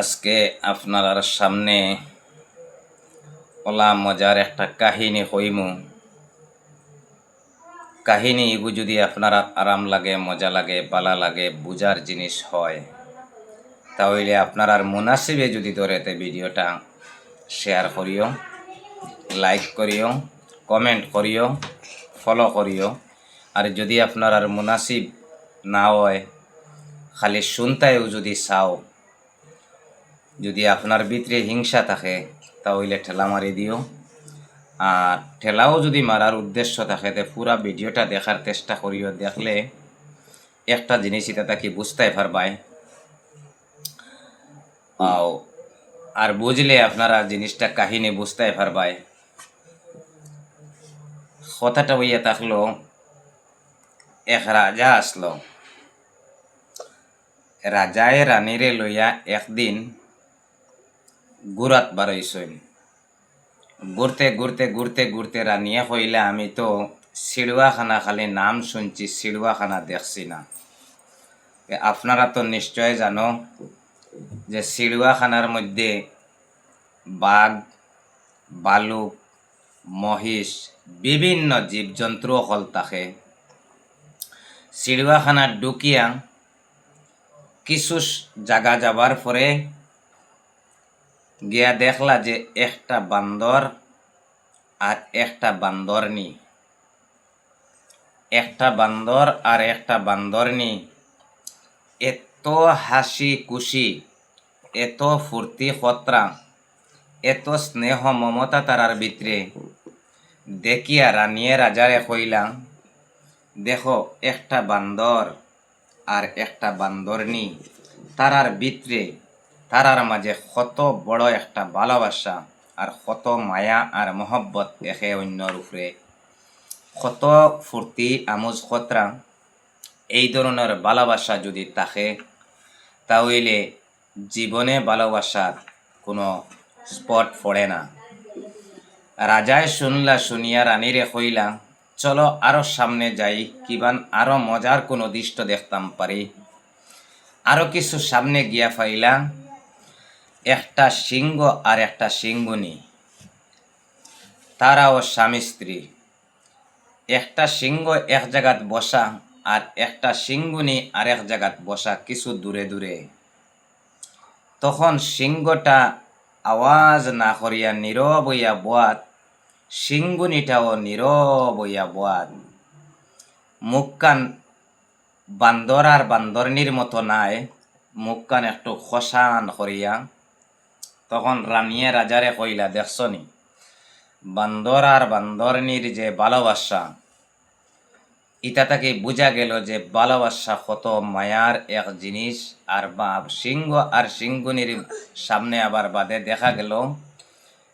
আজকে আপনার সামনে ওলা মজার একটা কাহিনী কইমু। কাহিনী এগু যদি আপনার আরাম লাগে, মজা লাগে, বালা লাগে, বুঝার জিনিস হয়, তাহলে আপনার মুনাসিবে যদি ধরেতে ভিডিওটা শেয়ার করিও, লাইক করিও, কমেন্ট করিও, ফলো করিও। আর যদি আপনার মুনাসিব না হয়, খালি শুনতেও যদি চাও, যদি আপনার ভিতরে হিংসা থাকে, তাহলে ঠেলা মারি দিও। আর ঠেলাও যদি মারার উদ্দেশ্য থাকে, তো পুরা ভিডিওটা দেখার চেষ্টা করিও। দেখলে একটা জিনিস এটা তাকে বুঝতে পারবাই, আর বুঝলে আপনারা জিনিসটা কাহিনী বুঝতে পারবাই। কথাটা হইয়া থাকলো, এক রাজা আসলো। রাজায় রানীরে লইয়া একদিন ঘুরাত বারইছইন। ঘুরতে ঘুরতে ঘুরতে ঘুরতে রানিয়া কইলা, আমি তো চিড়িয়াখানা খালি নাম শুনছি, চিড়িয়াখানা দেখছি না। আপনারা তো নিশ্চয় জানো যে চিড়িয়াখানার মধ্যে বাঘ, বালুক, মহিষ, বিভিন্ন জীবজন্তু হল থাকে। চিড়িয়াখানা ঢুকিয়া কিছু জায়গা যাবার পরে গিয়া দেখলা যে একটা বান্দর আর একটা বান্দরনি, একটা বান্দর আর একটা বান্দরনি এত হাসি খুশি, এত ফুর্তি খতরা, এত স্নেহ মমতা তারার ভিতরে দেখিয়া রানিয়ে রাজারে কইলা, দেখো একটা বান্দর আর একটা বান্দরনি, তারার ভিতরে তারার মাঝে কত বড় একটা ভালোবাসা আর কত মায়া আর মহব্বত একে অন্যর উপরে, কত ফুর্তি আমোজ খতরা। এই ধরনের ভালোবাসা যদি থাকে, তাহলে জীবনে ভালোবাসার কোনো স্পট পড়ে না। রাজায় শুনিয়া রানীরে কইলা, চলো আরো সামনে যাই, কিবান আরো মজার কোনো দৃশ্য দেখতাম পারি। আরো কিছু সামনে গিয়া পাইলা একটা সিংহ আর একটা সিংহনী, তারাও স্বামী স্ত্রী। একটা সিংহ এক জায়গাত বসা আর একটা সিংহনী আর এক জায়গাত বসা কিছু দূরে দূরে। তখন সিংহটা আওয়াজ না করিয়া নীরব হইয়া বোয়াত, সিংহনীটাও নীরব হইয়া বোয়াত। মুখকান বান্দর আর বান্দরনির মতো নাই, মুখকান একটু খসান করিয়া। তখন রানিয়ে রাজারে কইলা, দেখছনি বান্দর আর বান্দরনির যে ভালোবাসা, ইটা তাকে বুঝা গেল যে ভালোবাসা কত মায়ার এক জিনিস। আর সিংহ আর সিংহনির সামনে আবার বাদে দেখা গেল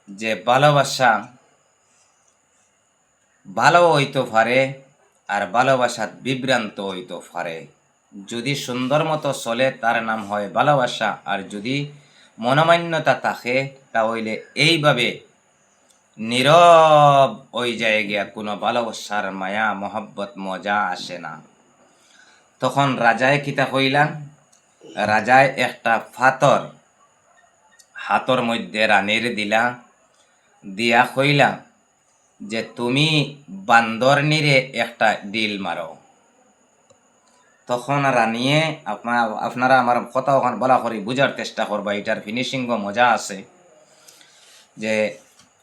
যে ভালোবাসা ভালো হইতে পারে আর ভালোবাসা বিভ্রান্ত হইতে পারে। যদি সুন্দর মতো চলে তার নাম হয় ভালোবাসা, আর যদি মনোমান্যতা থাকে তাহলে এইভাবে নীরব ওই যায় গিয়া কোনো ভালোবাসার মায়া মহব্বত মজা আসে না। তখন রাজায় কিতা কইলা, রাজায় একটা পাথর হাতর মধ্যে রানীর দিলা, দিয়া কইলা যে তুমি বান্দরনিরে একটা ডিল মারো। তখন রানিয়ে আপনারা আমার কথা ওখানে বলা করি বুঝার চেষ্টা করবা, এটার ফিনিশিং মজা আছে। যে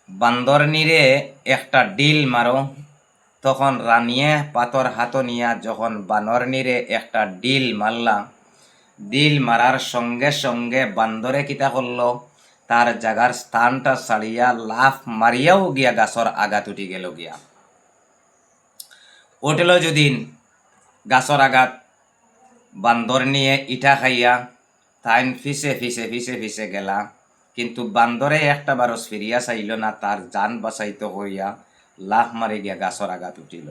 বান্দরনিরে একটা ডিল মারো। তখন রানিয়ে পাথর হাত নিয়া যখন বানরনিরে একটা ডিল মারলা, ডিল মারার সঙ্গে সঙ্গে বান্দরে কিতা করলো, তার জাগার স্থানটা ছাড়িয়া লাফ মারিয়াও গিয়া গাছর আঘাত উঠি গেল গিয়া। উঠল যদিন গাছর আঘাত, বান্দর নিয়ে ইটা খাইয়া তাইন ফিসে ফিসে ফিসে ফিসে গেলা, কিন্তু বান্দরে একটা বারস ফিরিয়া চাইল না, তার জান বাঁচাইতে হইয়া লাফ মারি গিয়া গাছর আঘাত উঠিল।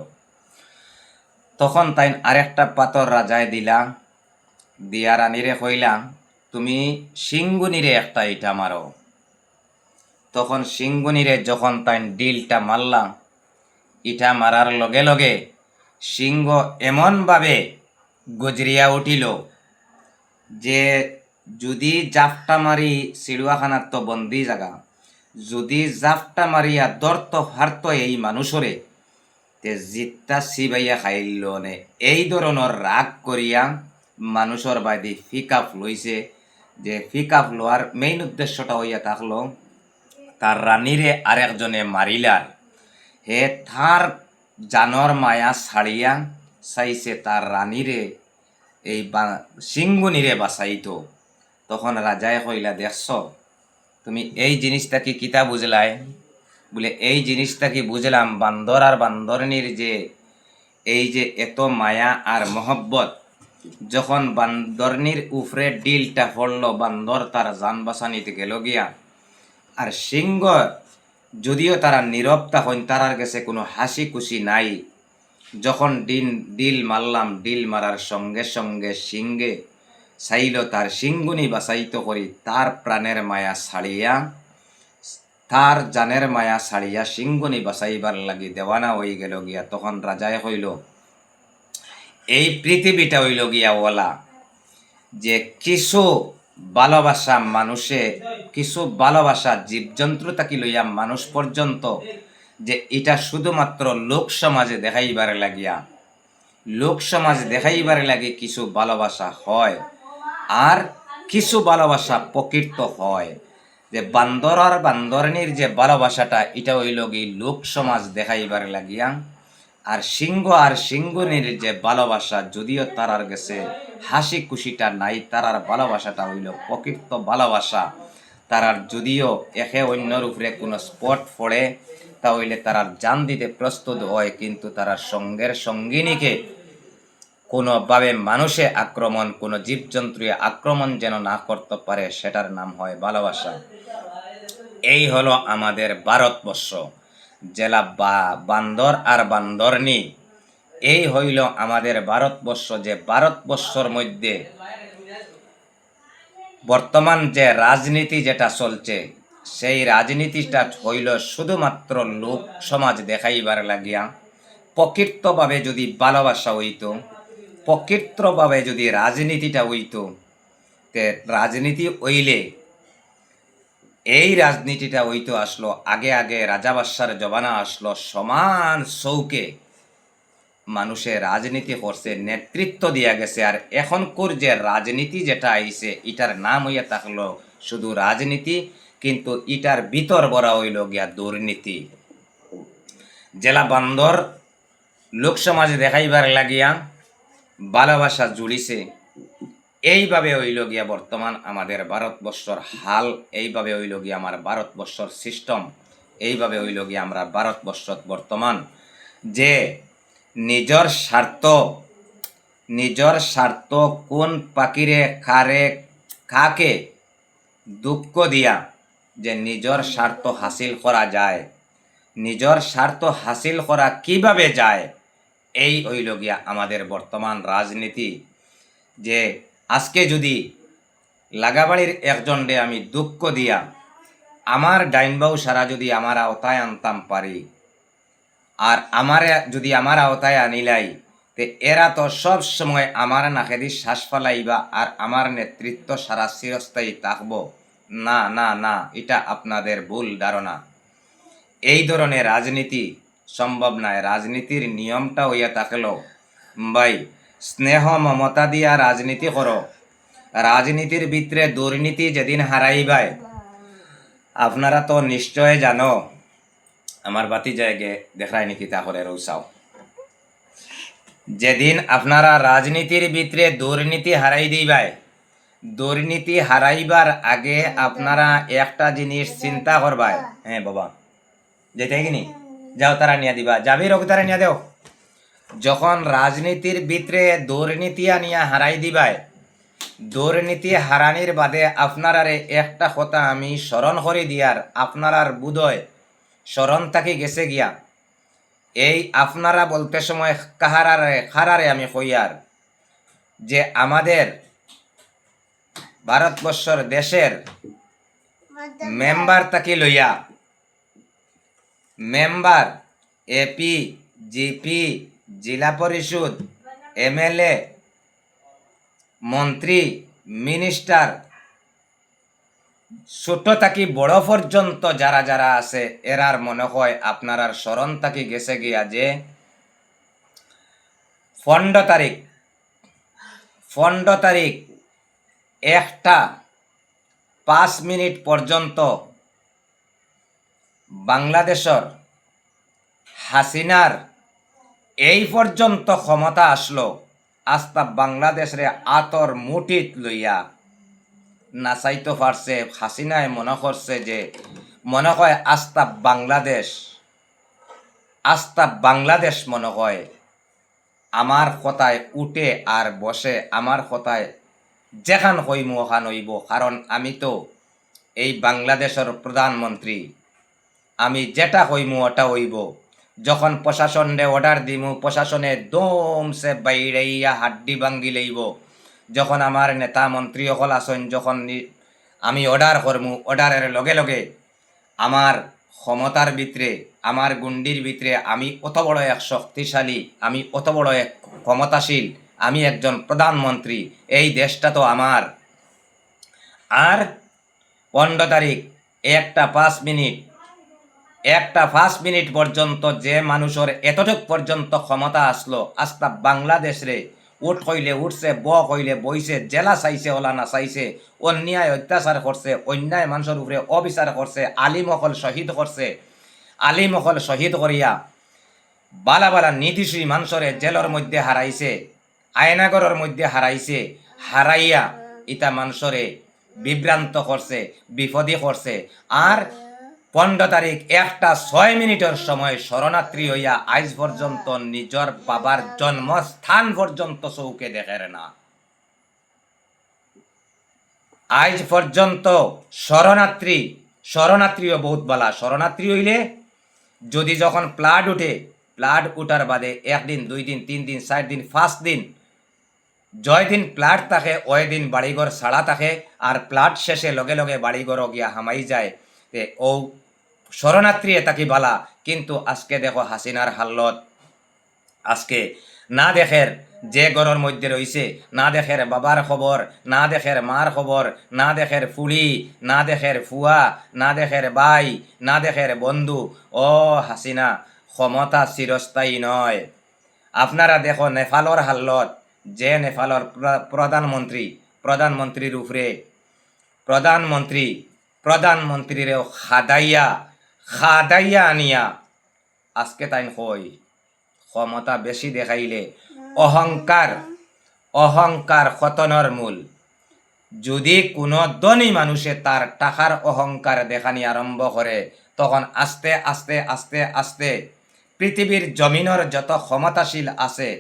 তখন তাইন আরেকটা পাথর রাজায় দিলা, দিয়া রানীরে কইলা, তুমি সিংগুনিরে একটা ইটা মারো। তখন সিংগুনিরে যখন তাইন ডিলটা মারলাম, ইটা মারার লগে লগে সিংহ এমনভাবে গজরিয়া উঠিল যে যদি জাফটা মারি চিড়িয়াখানার তো বন্দি জায়গা, যদি জাফটা মারিয়া দর্ত হারত এই মানুষরে তে জিত্তা চিবাইয়া খাইল নে, এই ধরনের রাগ করিয়া মানুষের বাদী ফিকাপ লইছে। যে ফিকাপ লওয়ার মেইন উদ্দেশ্যটা হইয়া থাকলো তার রানীরে আরেকজনে মারিলার, হে তার জানর মায়া ছাড়িয়া চাইছে তার রানীরে এই সিংগুনিরে বাঁচাইতো। তখন রাজায় কইলা, দেখছ তুমি এই জিনিসটা কি কিতা বুঝলাই? বলে এই জিনিসটা কি বুঝলাম, বান্দর আর বান্দরনির যে এই যে এত মায়া আর মহব্বত, যখন বান্দরনির উপরে ডিলটা পড়লো, বান্দর তার জান বাঁচানিতে গেল গিয়া, আর সিংহ যদিও তারা নীরবতা হইন, তারার কাছে কোনো হাসি খুশি নাই। যখন ডিল মারলাম, ডিল মারার সঙ্গে সঙ্গে সিংহে চাইল তার সিংগুনি বাঁচাইত করি, তার প্রাণের মায়া ছাড়িয়া, তার জানের মায়া ছাড়িয়া সিংগুনি বাঁচাইবার লাগি দেওয়ানা হয়ে গেল গিয়া। তখন রাজায় হইল, এই পৃথিবীটা হইল গিয়া ওলা যে কিছু ভালোবাসা মানুষে, কিছু ভালোবাসা জীবজন্তু তাকি লইয়া মানুষ পর্যন্ত, যে এটা শুধুমাত্র লোক সমাজে দেখাইবার লাগিয়া, লোক সমাজ দেখাইবার লাগে কিছু ভালোবাসা হয়, আর কিছু ভালোবাসা প্রকৃত হয়। যে বান্দর আর বান্দরনির যে ভালোবাসাটা, এটা হইল গি লোক সমাজ দেখাইবার লাগিয়া, আর সিংহ আর সিংহনির যে ভালোবাসা, যদিও তারার গেছে হাসি খুশিটা নাই, তারার ভালোবাসাটা হইল প্রকৃত ভালোবাসা। তারার যদিও একে অন্যর উপরে কোনো স্পট পড়ে, তাহলে তারার জান দিতে প্রস্তুত হয়, কিন্তু তারার সঙ্গের সঙ্গিনীকে কোনোভাবে মানুষে আক্রমণ, কোনো জীবজন্তুয়ে আক্রমণ যেন না করতে পারে, সেটার নাম হয় ভালোবাসা। এই হলো আমাদের ভারতবর্ষ, জেলা বান্দর আর বান্দরনি, এই হইল আমাদের ভারতবর্ষ। যে ভারতবর্ষর মধ্যে বর্তমান যে রাজনীতি যেটা চলছে, সেই রাজনীতিটা হইল শুধুমাত্র লোক সমাজ দেখাইবার লাগিয়া। প্রকৃতভাবে যদি ভালোবাসা হইত, প্রকৃতভাবে যদি রাজনীতিটা হইত, তে রাজনীতি হইলে এই রাজনীতিটা হইতো আসলো আগে আগে রাজা বাদশার জমানা আসলো, সমান চৌকে মানুষের রাজনীতি করছে, নেতৃত্ব দিয়া গেছে। আর এখনকার যে রাজনীতি যেটা আইছে, এটার নাম হইয়া থাকলো শুধু রাজনীতি, কিন্তু এটার ভিতর বড়া হইল গিয়া দুর্নীতি। জেলা বান্দর লোক সমাজে দেখাইবার লাগিয়া ভালোবাসা জুড়িছে, এইভাবে হইল গিয়া বর্তমান আমাদের ভারতবর্ষর হাল, এইভাবে হইল গিয়া আমার ভারতবর্ষর সিস্টেম, এইভাবে হইল গিয়া আমরা ভারতবর্ষত বর্তমান যে নিজর স্বার্থ কোন পাখিরে খারে খাকে দুঃখ দিয়া যে নিজর স্বার্থ হাসিল করা যায়, নিজর স্বার্থ হাসিল করা কিভাবে যায়, এই হইল গিয়া আমাদের বর্তমান রাজনীতি। যে আজকে যদি লাগাবাড়ির একজনরে আমি দুঃখ দিয়া আমার ডাইনবাউ সারা যদি আমার আওতায় আনতাম পারি, আর আমারে যদি আমার আওতায় আনিলাই, তে এরা তো সব সময় আমার নাকেদি শ্বাস ফালাইবা আর আমার নেতৃত্ব সারা চিরস্থায়ী থাকব। না না না, এটা আপনাদের ভুল ধারণা। এই ধরনের রাজনীতি সম্ভব নয়। রাজনীতির নিয়মটা হইয়া থাকলো, ভাই স্নেহ মমতা দিয়া রাজনীতি করো। রাজনীতির ভিতরে দুর্নীতি যেদিন হারাইবাই, আপনারা তো নিশ্চয় জানো, আমার বাতি জায়গায় দেখায় নাকি তা করে রৌসাও, যেদিন আপনারা রাজনীতির ভিতরে দুর্নীতি হারাই দিবাই, দুর্নীতি হারাইবার আগে আপনারা একটা জিনিস চিন্তা করবাই। হ্যাঁ বাবা যেতে কিনি যাও, তারা নিয়ে দিবা, যাবি রোগ তারা নিয়ে দেও। যখন রাজনীতির ভিতরে দুর্নীতি আনিয়া হারাই দিবাই, দুর্নীতি হারানির বাদে আপনারারে একটা কথা আমি স্মরণ করে দিয়ার, আপনারার বুধয় স্মরণ থাকি গেছে গিয়া, এই আপনারা বলতে সময় কাহারারে আমি কইয়ার, যে আমাদের ভারতবর্ষের দেশের মেম্বার থাকি লইয়া, মেম্বার এপি জিপি জেলা পরিষদ এমএলএ মন্ত্রী মিনিস্টার ছোট থাকি বড় পর্যন্ত যারা যারা আছে এরার মনে হয় আপনার আর স্মরণ থাকি গেছে গিয়া যে 15 তারিখ 15 তারিখ 1টা 5 মিনিট পর্যন্ত বাংলাদেশের হাসিনার এই পর্যন্ত ক্ষমতা আসলো, আস্তা বাংলাদেশরে আতর মুঠিত লইয়া নাচাইতে পারছে। হাসিনায় মনে করছে যে মনে হয় আস্তা বাংলাদেশ মনে হয় আমার কথায় উঠে আর বসে, আমার কথায় যেখান হইমু ওখান হইব, কারণ আমি তো এই বাংলাদেশের প্রধানমন্ত্রী, আমি যেটা হইমু ওটা হইব। যখন প্রশাসনে অর্ডার দিমু প্রশাসনে দম সে বাইরাইয়া হাড্ডি ভাঙ্গি লইব। যখন আমার নেতা মন্ত্রী সকল আসেন, যখন আমি অর্ডার করমু অর্ডারের লগে লগে আমার ক্ষমতার ভিতরে, আমার গুন্ডির ভিতরে আমি অত বড় এক শক্তিশালী, আমি অত বড় এক ক্ষমতাশীল, আমি একজন প্রধানমন্ত্রী, এই দেশটা তো আমার। আর 15 তারিখ 1টা 5 মিনিট পর্যন্ত যে মানুষের এতটুক পর্যন্ত ক্ষমতা আসলো, আস্তা বাংলাদেশ রে উঠ হইলে উঠছে, ব হইলে বইছে, জেলা চাইছে ওলা না চাইছে, অন্যায় অত্যাচার করছে, অন্যায় মানুষের উপরে অবিচার করছে, আলিমকল শহীদ করছে, আলিমকল শহীদ করিয়া বালা বালা নির্দোষী মানুষরে জেলের মধ্যে হারাইছে, আয়নাগরের মধ্যে হারাইছে, হারাইয়া ইতা মানুষরে বিভ্রান্ত করছে, বিপদী করছে। আর 15 তারিখ 1টা 6 মিনিটের সময় শরণার্থী হইয়া আজ পর্যন্ত নিজের বাবার জন্মস্থান পর্যন্ত চৌকে দেখের না। আজ পর্যন্ত শরণার্থীও বহুত বালা। শরণার্থী হইলে যদি যখন প্লাড উঠে, প্লাড উঠার বাদে 1 দিন 2 দিন 3 দিন 4 দিন 5 দিন জয় দিন প্লাট থাকে, ওই দিন বাড়িঘর ছাড়া থাকে, আর প্লাট শেষে লগে লগে বাড়িঘর গিয়া হামাই যায়। ও শরণার্থী তাকে বালা। কিন্তু আজকে দেখো হাসিনার হাল্লত, আজকে না দেখের যে ঘরের মধ্যে রইছে, না দেখের বাবার খবর, না দেখের মার খবর, না দেখের ফুলি, না দেখের ফুয়া, না দেখের ভাই, না দেখের বন্ধু। ও হাসিনা, ক্ষমতা চিরস্থায়ী নয়। আপনারা দেখো নেপালর হাল্লত, যে নেপালর প্রধানমন্ত্রীর উপরে প্রধানমন্ত্রীরেও খাদাইয়া আনিয়া আজকে তাই কই ক্ষমতা বেশি দেখাইলে অহংকার খতনের মূল। যদি কোনো ধনী মানুষে তার টাকার অহংকার দেখানি আরম্ভ করে, তখন আস্তে আস্তে আস্তে আস্তে পৃথিবীর জমিনের যত ক্ষমতাশীল আছে,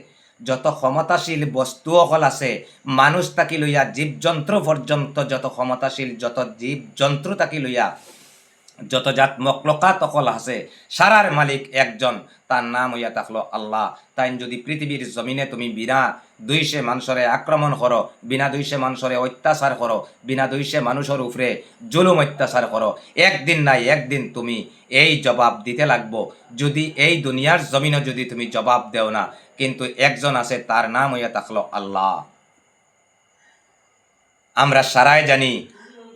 যত ক্ষমতাশীল বস্তু অকল আছে, মানুষ তাকি লইয়া জীবজন্তু পর্যন্ত যত ক্ষমতাশীল, যত জীবজন্তু তাকি লইয়া যত জাত মকলকাত অকল আছে, সারার মালিক একজন, তার নাম হইয়া থাকলো আল্লাহ। তাই যদি পৃথিবীর জমিনে তুমি বিনা দুইশে মানুষরে আক্রমণ করো, বিনা দুইশে মানুষরে অত্যাচার করো, বিনা দুইশে মানুষের উপরে জুলুম অত্যাচার করো, একদিন নাই একদিন তুমি এই জবাব দিতে লাগবো। যদি এই দুনিয়ার জমিনে যদি তুমি জবাব দেও না, কিন্তু একজন আছে, তার নাম হইয়া থাকলো আল্লাহ। আমরা সারাই জানি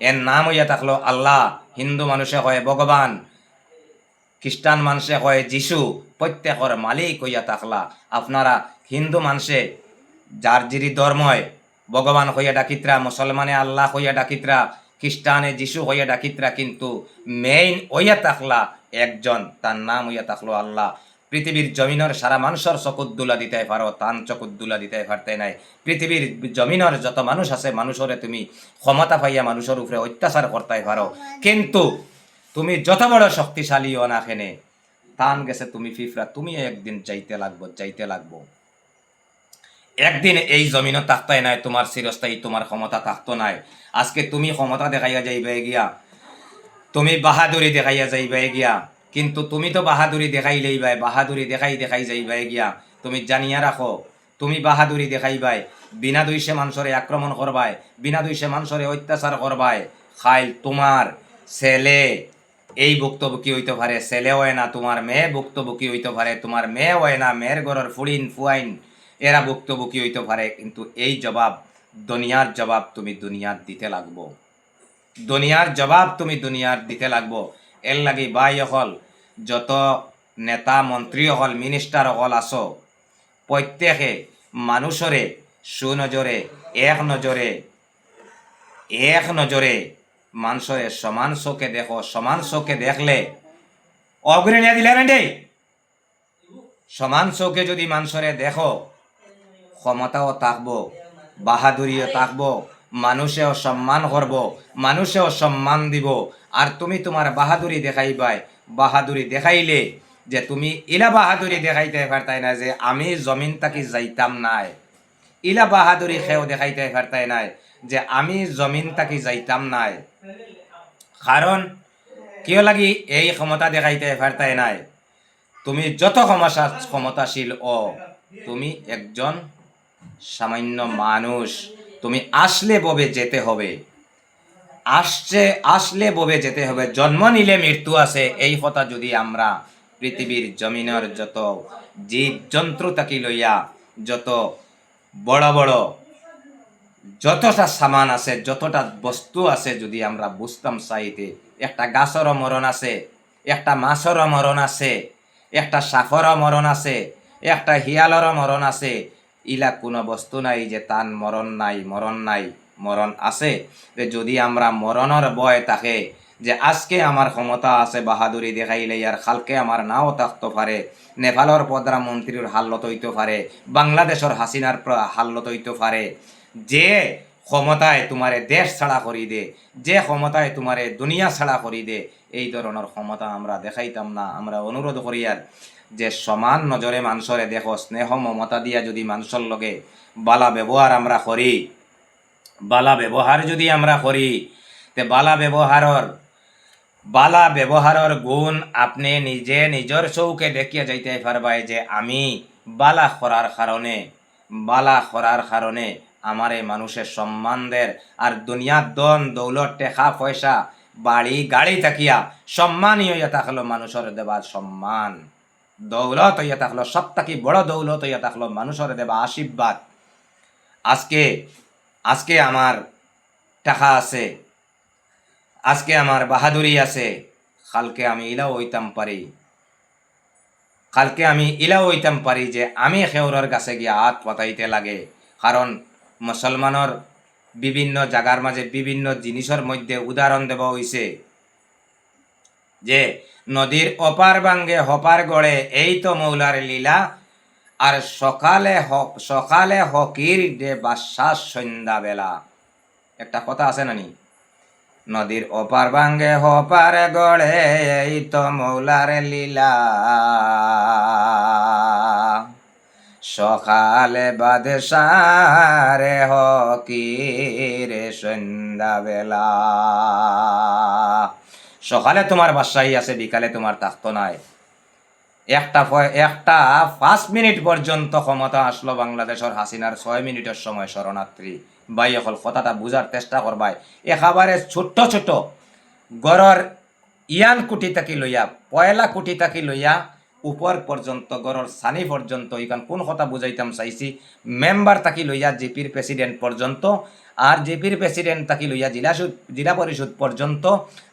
এর নাম হইয়া থাকলো আল্লাহ। হিন্দু মানুষে হয় ভগবান, খ্রিস্টান মানুষে হয় যিশু, প্রত্যেকের মালিক হইয়া থাকলা। আপনারা হিন্দু মানুষে যার জিরি ধর্ময় ভগবান হইয়া ডাকিত্রা, মুসলমানে আল্লাহ হইয়া ডাকিত্রা, খ্রিস্টানে যিশু হইয়া ডাকিত্রা, কিন্তু মেইন হইয়া থাকলা একজন, তার নাম হইয়া থাকলো আল্লাহ। পৃথিবীর জমিনের সারা মানুষের চকুদ্দুলা দিতে পারো, তান চকুদ্দুলা দিতে পারতে নাই। পৃথিবীর জমিনের যত মানুষ আছে, মানুষরে তুমি ক্ষমতা পাইয়া মানুষের উপরে অত্যাচার করতে পারো, কিন্তু তুমি যত বড় শক্তিশালী হও না কেনে, তান গেছে তুমি ফিফরা, তুমি একদিন যাইতে লাগবো। একদিন এই জমিনও থাকতে নাই, তোমার চিরস্থায়ী তোমার ক্ষমতা থাকতো নাই। আজকে তুমি ক্ষমতা দেখাইয়া যাইবে গিয়া, তুমি বাহাদুরি দেখাইয়া যাইবে গিয়া, কিন্তু তুমি তো বাহাদুরি দেখাইলেই বাই, বাহাদুরি দেখাই যাইবে গিয়া। তুমি জানিয়া রাখো, তুমি বাহাদুরি দেখাইবাই, বিনা দুইশে মানুষরে আক্রমণ করবাই, বিনা দুইশে মানুষরে অত্যাচার করবাই, খাইল তোমার ছেলে এই ভুক্তভোগী হইতে পারে, ছেলে হয় না, তোমার মেয়ে ভুক্তভোগী হইতে পারে, তোমার মেয়ে হয় না, মেয়ের ঘরের ফুড়িন ফুয়াইন এরা ভুক্তভোগী হইতে পারে, কিন্তু এই জবাব দুনিয়ার জবাব তুমি দুনিয়ার দিতে লাগবো। দুনিয়ার জবাব তুমি দুনিয়ার দিতে লাগবো। এর লাগি বাই হল যত নেতা মন্ত্রী হল মিনিস্টার হল আসো, প্রত্যেকে মানুষরে সুনজরে এক নজরে মানুষরে সমান চোখে দেখো। সমান চোখে দেখলে অগ্রণীয় দিলে রে, সমান চোখে যদি মানুষরে দেখো, ক্ষমতাও থাকবো, বাহাদুরিও থাকবো, মানুষেও সম্মান করব, মানুষেও সম্মান দিব। আর তুমি তোমার বাহাদুরি দেখাইবাই, বাহাদুরি দেখাইলে যে তুমি ইলা বাহাদুরি দেখাইতে পারতাই না যে আমি জমিন তাকি যাইতাম নাই, ইলা বাহাদুরি খেয়েও দেখাইতে পারতাই নাই যে আমি জমিন তাকি যাইতাম নাই। কারণ কিয় লাগি এই ক্ষমতা দেখাইতে পারতাই নাই, তুমি যত ক্ষমতাশীল তুমি একজন সামান্য মানুষ। তুমি আসলে ববে যেতে হবে, আসলে ববে যেতে হবে। জন্ম নিলে মৃত্যু আছে, এই কথা যদি আমরা পৃথিবীর জমিনের যত জীব জন্তু তাকি লইয়া যত বড় বড় যতটা সামান আছে, যতটা বস্তু আছে, যদি আমরা বুঝতাম চাইতে, একটা গাছেরও মরণ আছে, একটা মাছেরও মরণ আছে, একটা সাপেরও মরণ আছে, একটা হিয়ালেরও মরণ আছে। ইলা কোনো বস্তু নাই যে তার মরণ নাই, মরণ আছে। যদি আমরা মরণের ভয় থাকে যে আজকে আমার ক্ষমতা আছে বাহাদুরি দেখাইলে আর কালকে আমার নাও থাকতে পারে, নেপালের প্রধানমন্ত্রীর হাল্লত হইতে পারে, বাংলাদেশের হাসিনার হাল্লত হইতে পারে, যে ক্ষমতায় তোমারে দেশ ছাড়া করি দে, যে ক্ষমতায় তোমারে দুনিয়া ছাড়া করি দে, এই ধরনের ক্ষমতা আমরা দেখাইতাম না। আমরা অনুরোধ করি আর যে সমান নজরে মানুষরে দেখো, স্নেহ মমতা দিয়া যদি মানুষের লগে বালা ব্যবহার আমরা করি, বালা ব্যবহার যদি আমরা করি, তে বালা ব্যবহারের গুণ আপনি নিজে নিজের চৌকে দেখিয়া যাইতে পারবাই যে আমি বালা করার কারণে আমারে মানুষের সম্মান দের। আর দুনিয়ার দন দৌলত টেকা পয়সা বাড়ি গাড়ি থাকিয়া সম্মানই হইয়া থাকলো মানুষের দেবার সম্মান, দৌলত হইয়া থাকলো সব থাকি বড় দৌলত হইয়া থাকলো মানুষের দেবা আশীর্বাদ। আজকে আমার টাকা আছে, আজকে আমার বাহাদুরি আছে, কালকে আমি ইলাও হইতাম পারি যে আমি খেউরের কাছে গিয়া হাত পাতাইতে লাগে। কারণ মুসলমানের বিভিন্ন জায়গার মাঝে বিভিন্ন জিনিসের মধ্যে উদাহরণ দেওয়া হইছে যে নদীর অপার ভাঙ্গে হপার গড়ে, এই তো মৌলার লীলা। আর সকালে হকির দে বাসাস সন্ধ্যা বেলা, একটা কথা আছে নানি, নদীর অপার ভাঙ্গে হপার গড়ে, এই তো মৌলার লীলা। সকালে বাদশারে হকিরে সন্ধ্যা বেলা। সকালে তোমার বাসাই আছে, বিকালে তোমার থাকতো নাই। একটা 5 মিনিট পর্যন্ত ক্ষমতা আসলো বাংলাদেশের হাসিনার, 6 মিনিটের সময় শরণার্থী। বাই এখন কথাটা বুঝার চেষ্টা করবাই। একেবারে ছোট্ট ছোট গড়র ইয়ান কুটি থাকি লইয়া, পয়লা কুটি থাকি লইয়া উপর পর্যন্ত, গড়র সানি পর্যন্ত, এখান কোন কথা বুঝাইতাম চাইছি, মেম্বার থাকি লইয়া জিপির প্রেসিডেন্ট পর্যন্ত, আর জিপির প্রেসিডেন্ট থাকি লইয়া জেলা পরিষদ পর্যন্ত,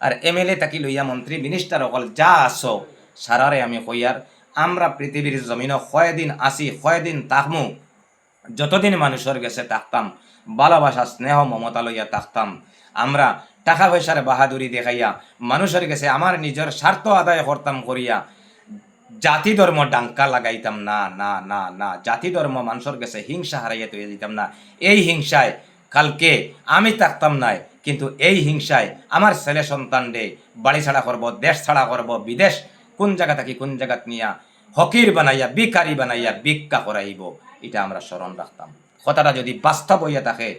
আর এমএলএ থাকি লইয়া মন্ত্রী মিনিস্টার অকল যা আসো সারারে আমি কইয়ার, আমরা পৃথিবীর জমিনও কয়দিন আসি, কয়দিন থাকমু, যতদিন মানুষের গেছে থাকতাম, ভালোবাসা স্নেহ মমতা লইয়া থাকতাম। আমরা টাকা পয়সার বাহাদুরি দেখাইয়া মানুষের গেছে আমার নিজের স্বার্থ আদায় করতাম করিয়া জাতি ধর্ম ডাঙ্কা লাগাইতাম না, না না না। জাতি ধর্ম মানুষের গেছে হিংসা হারাইয়া তৈরি দিতাম না। এই হিংসায় কালকে আমি থাকতাম নাই, কিন্তু এই হিংসায় আমার ছেলে সন্তান রে বাড়ি ছাড়া করব, দেশ ছাড়া করব, বিদেশ কোন জায়গা থাকি কোন জায়গাত নিয়া হকির বানাইয়া বিকারি বানাইয়া ভিক্ষা করাইব, এটা আমরা স্মরণ রাখতাম। কথাটা যদি বাস্তব হইয়া থাকে,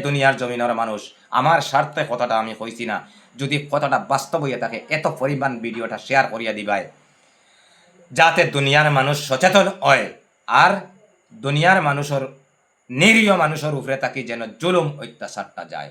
দুনিয়ার জমিনের মানুষ, আমার স্বার্থে কথাটা আমি কইছি না, যদি কথাটা বাস্তব হইয়া থাকে এত পরিমাণ ভিডিওটা শেয়ার করিয়া দিবাই, যাতে দুনিয়ার মানুষ সচেতন হয়। আর দুনিয়ার মানুষের নিরীহ মানুষের উপরে থাকি যেন জুলুম অত্যাচারটা যায়।